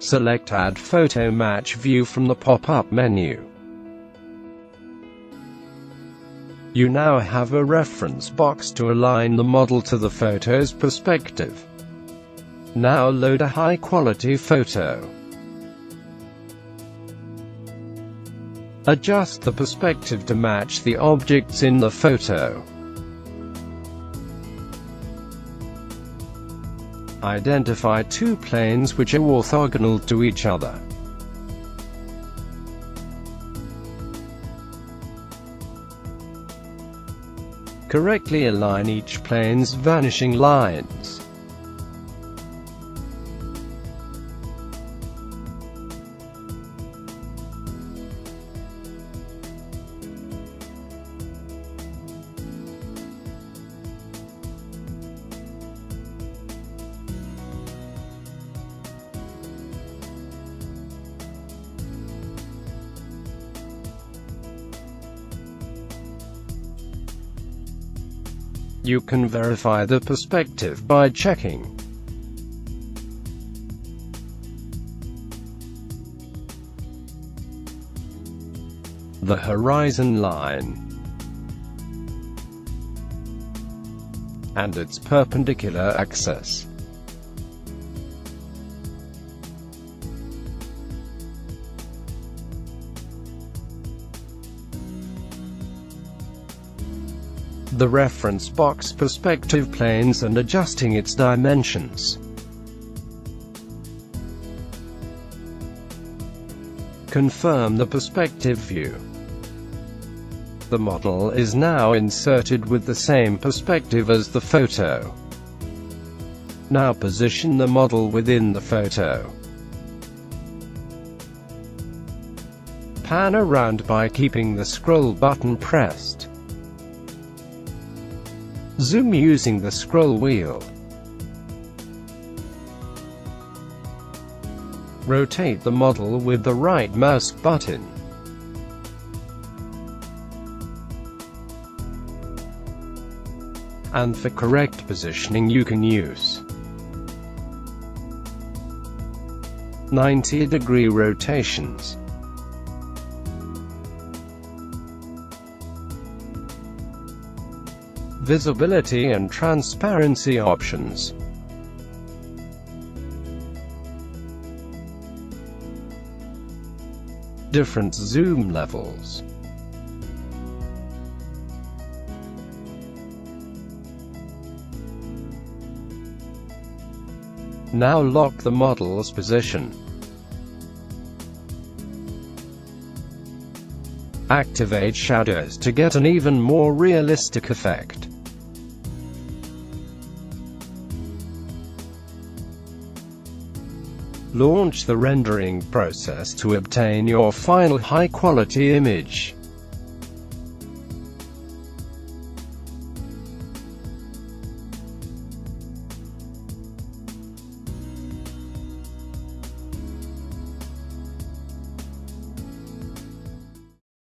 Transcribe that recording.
Select Add Photo Match View from the pop-up menu. You now have a reference box to align the model to the photo's perspective. Now load a high-quality photo. Adjust the perspective to match the objects in the photo. Identify two planes which are orthogonal to each other. Correctly align each plane's vanishing lines. You can verify the perspective by checking the horizon line and its perpendicular axis. The reference box perspective planes and adjusting its dimensions. Confirm the perspective view. The model is now inserted with the same perspective as the photo. Now position the model within the photo. Pan around by keeping the scroll button pressed. Zoom using the scroll wheel. Rotate the model with the right mouse button. And for correct positioning you can use 90-degree rotations. Visibility and transparency options. Different zoom levels. Now lock the model's position. Activate shadows to get an even more realistic effect. Launch the rendering process to obtain your final high-quality image.